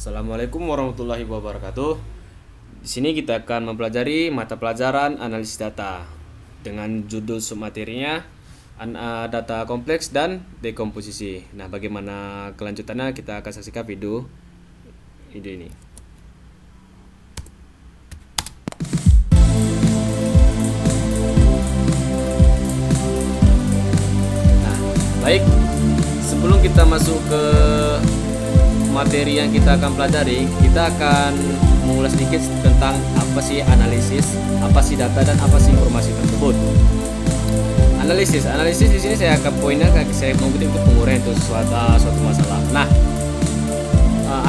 Assalamualaikum warahmatullahi wabarakatuh. Di sini kita akan mempelajari mata pelajaran analisis data dengan judul submaterinya data kompleks dan dekomposisi. Nah, bagaimana kelanjutannya kita akan saksikan video ini. Nah, baik. Sebelum kita masuk ke materi yang kita akan pelajari, kita akan mengulas sedikit tentang apa sih analisis, apa sih data, dan apa sih informasi tersebut. Analisis di sini saya akan poinnya, saya mengutip untuk penguraian untuk suatu masalah. Nah,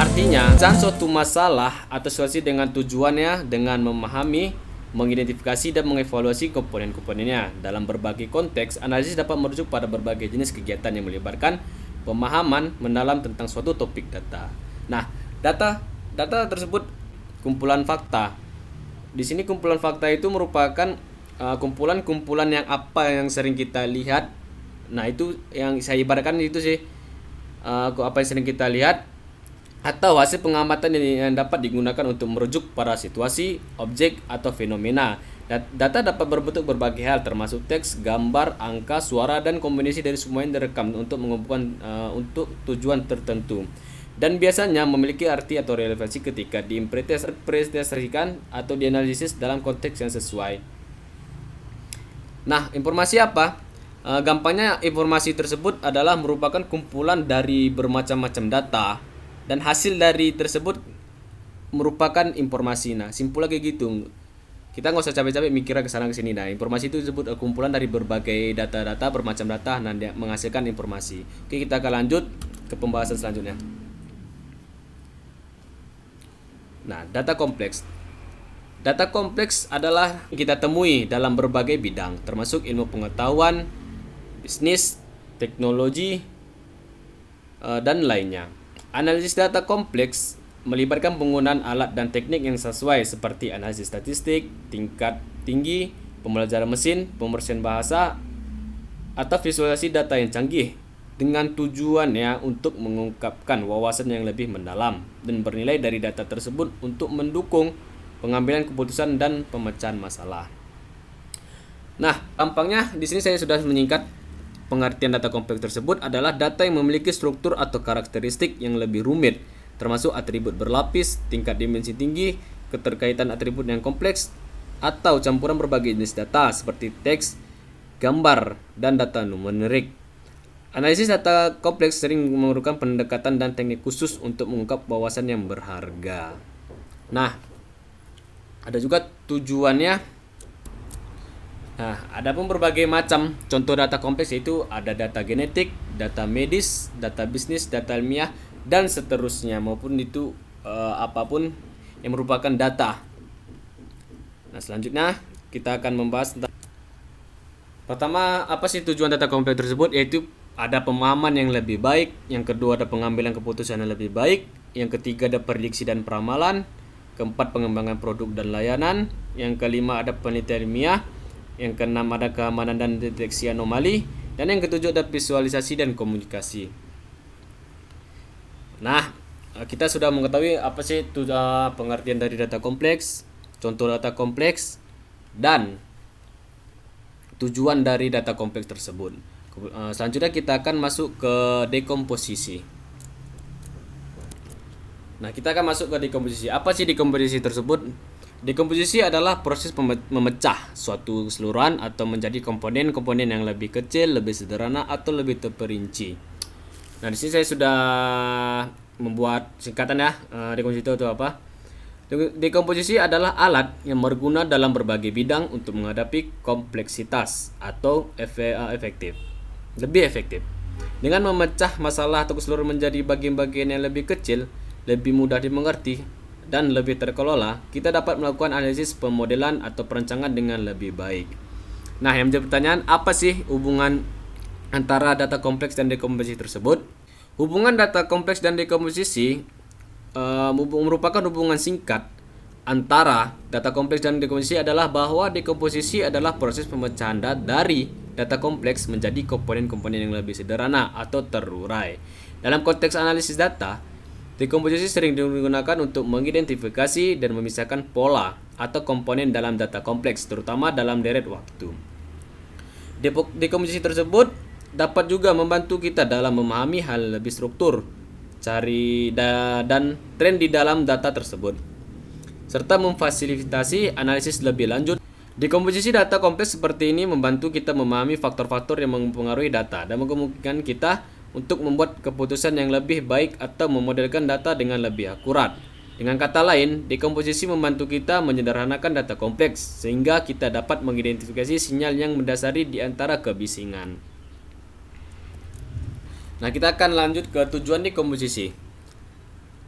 artinya suatu masalah atau situasi dengan tujuannya dengan memahami, mengidentifikasi dan mengevaluasi komponen-komponennya. Dalam berbagai konteks, analisis dapat merujuk pada berbagai jenis kegiatan yang melibatkan pemahaman mendalam tentang suatu topik data. Nah, data tersebut kumpulan fakta. Di sini kumpulan fakta itu merupakan kumpulan-kumpulan yang sering kita lihat. Nah, itu yang saya ibaratkan itu sih apa yang sering kita lihat atau hasil pengamatan yang dapat digunakan untuk merujuk pada situasi, objek atau fenomena. Data dapat berbentuk berbagai hal termasuk teks, gambar, angka, suara, dan kombinasi dari semua yang direkam untuk mengumpulkan untuk tujuan tertentu. Dan biasanya memiliki arti atau relevansi ketika diinterpretasikan atau dianalisis dalam konteks yang sesuai. Nah, informasi apa? Gampangnya informasi tersebut adalah merupakan kumpulan dari bermacam-macam data dan hasil dari tersebut merupakan informasi. Nah, simpul lagi gitu. Kita nggak usah capek-capek mikirnya ke sana ke sini. Nah, informasi itu disebut kumpulan dari berbagai data-data, bermacam data, dan menghasilkan informasi. Oke, kita akan lanjut ke pembahasan selanjutnya. Nah, data kompleks. Data kompleks adalah kita temui dalam berbagai bidang, termasuk ilmu pengetahuan, bisnis, teknologi, dan lainnya. Analisis data kompleks melibatkan penggunaan alat dan teknik yang sesuai seperti analisis statistik, tingkat tinggi, pembelajaran mesin, pemrosesan bahasa, atau visualisasi data yang canggih dengan tujuannya untuk mengungkapkan wawasan yang lebih mendalam dan bernilai dari data tersebut untuk mendukung pengambilan keputusan dan pemecahan masalah. Nah, gampangnya di sini saya sudah menyingkat pengertian data kompleks tersebut adalah data yang memiliki struktur atau karakteristik yang lebih rumit, termasuk atribut berlapis, tingkat dimensi tinggi, keterkaitan atribut yang kompleks, atau campuran berbagai jenis data seperti teks, gambar, dan data numerik. Analisis data kompleks sering memerlukan pendekatan dan teknik khusus untuk mengungkap wawasan yang berharga. Nah, ada juga tujuannya. Nah, ada pun berbagai macam contoh data kompleks, yaitu ada data genetik, data medis, data bisnis, data ilmiah, dan seterusnya, maupun itu apapun yang merupakan data. Nah, selanjutnya kita akan membahas tentang pertama, apa sih tujuan data kompleks tersebut, yaitu ada pemahaman yang lebih baik, yang kedua ada pengambilan keputusan yang lebih baik, yang ketiga ada prediksi dan peramalan, keempat pengembangan produk dan layanan, yang kelima ada penelitian ilmiah, yang keenam ada keamanan dan deteksi anomali, dan yang ketujuh ada visualisasi dan komunikasi. Nah, kita sudah mengetahui apa sih pengertian dari data kompleks, contoh data kompleks, dan tujuan dari data kompleks tersebut. Selanjutnya kita akan masuk ke dekomposisi. Nah, kita akan masuk ke dekomposisi. Apa sih dekomposisi tersebut? Dekomposisi adalah proses memecah suatu keseluruhan atau menjadi komponen-komponen yang lebih kecil, lebih sederhana, atau lebih terperinci. Nah, di sini saya sudah membuat singkatan ya. Dekomposisi itu apa? Dekomposisi adalah alat yang berguna dalam berbagai bidang untuk menghadapi kompleksitas atau lebih efektif. Dengan memecah masalah atau keseluruhan menjadi bagian-bagian yang lebih kecil, lebih mudah dimengerti, dan lebih terkelola, kita dapat melakukan analisis pemodelan atau perancangan dengan lebih baik. Nah, yang menjadi pertanyaan, apa sih hubungan antara data kompleks dan dekomposisi tersebut? Hubungan data kompleks dan dekomposisi merupakan hubungan singkat antara data kompleks dan dekomposisi adalah bahwa dekomposisi adalah proses pemecahan dari data kompleks menjadi komponen-komponen yang lebih sederhana atau terurai. Dalam konteks analisis data, Dekomposisi sering digunakan untuk mengidentifikasi dan memisahkan pola atau komponen dalam data kompleks, terutama dalam deret waktu. Dekomposisi tersebut dapat juga membantu kita dalam memahami hal lebih struktur, dan tren di dalam data tersebut, serta memfasilitasi analisis lebih lanjut. Dekomposisi data kompleks seperti ini membantu kita memahami faktor-faktor yang mempengaruhi data dan memungkinkan kita untuk membuat keputusan yang lebih baik atau memodelkan data dengan lebih akurat. Dengan kata lain, dekomposisi membantu kita menyederhanakan data kompleks sehingga kita dapat mengidentifikasi sinyal yang mendasari di antara kebisingan. Nah, kita akan lanjut ke tujuan dekomposisi.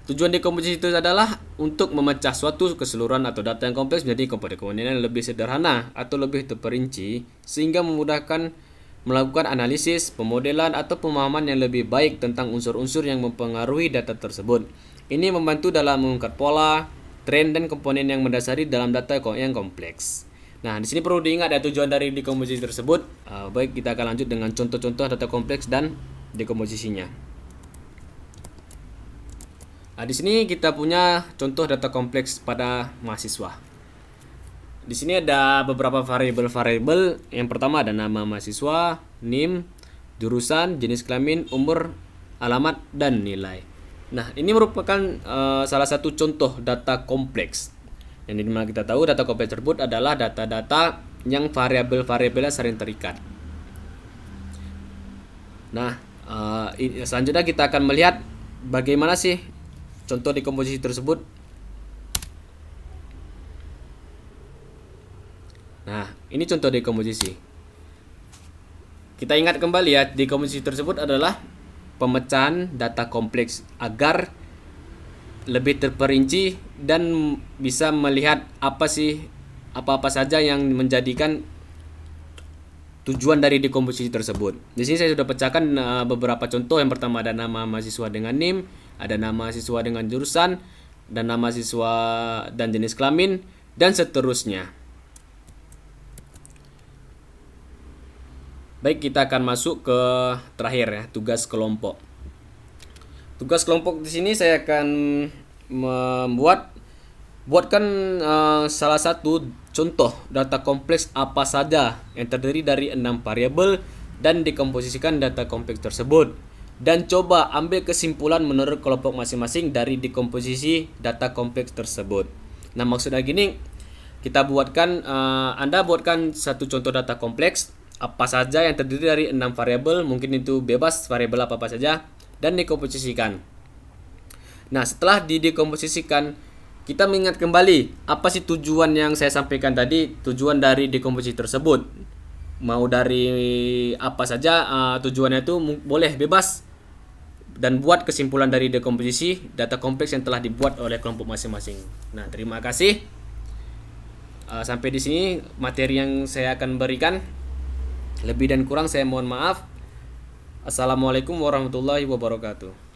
Tujuan dekomposisi itu adalah untuk memecah suatu keseluruhan atau data yang kompleks menjadi komponen-komponen yang lebih sederhana atau lebih terperinci sehingga memudahkan melakukan analisis, pemodelan, atau pemahaman yang lebih baik tentang unsur-unsur yang mempengaruhi data tersebut. Ini membantu dalam mengungkap pola, tren, dan komponen yang mendasari dalam data yang kompleks. Nah, di sini perlu diingat ya tujuan dari dekomposisi tersebut. Baik, kita akan lanjut dengan contoh-contoh data kompleks dan dekomposisinya. Nah, di sini kita punya contoh data kompleks pada mahasiswa. Di sini ada beberapa variabel. Yang pertama ada nama mahasiswa, NIM, jurusan, jenis kelamin, umur, alamat, dan nilai. Nah, ini merupakan salah satu contoh data kompleks. Yang dimana kita tahu data kompleks tersebut adalah data-data yang variabel-variabelnya sering terikat. Nah, selanjutnya kita akan melihat bagaimana sih contoh dekomposisi tersebut. Nah, ini contoh dekomposisi. Kita ingat kembali ya, dekomposisi tersebut adalah pemecahan data kompleks agar lebih terperinci dan bisa melihat apa-apa saja yang menjadikan tujuan dari dekomposisi tersebut. Di sini saya sudah pecahkan beberapa contoh. Yang pertama ada nama mahasiswa dengan NIM, ada nama mahasiswa dengan jurusan, dan nama mahasiswa dan jenis kelamin, dan seterusnya. Baik, kita akan masuk ke terakhir ya, tugas kelompok. Tugas kelompok di sini saya akan buatkan salah satu contoh data kompleks apa saja yang terdiri dari 6 variabel dan dekomposisikan data kompleks tersebut, dan coba ambil kesimpulan menurut kelompok masing-masing dari dekomposisi data kompleks tersebut. Nah, maksudnya gini, Anda buatkan satu contoh data kompleks apa saja yang terdiri dari 6 variabel, mungkin itu bebas variabel apa saja, dan dekomposisikan. Nah, setelah didekomposisikan, kita mengingat kembali apa sih tujuan yang saya sampaikan tadi, tujuan dari dekomposisi tersebut. Mau dari apa saja tujuannya itu boleh bebas, dan buat kesimpulan dari dekomposisi data kompleks yang telah dibuat oleh kelompok masing-masing. Nah, terima kasih. Sampai di sini materi yang saya akan berikan. Lebih dan kurang saya mohon maaf. Assalamualaikum warahmatullahi wabarakatuh.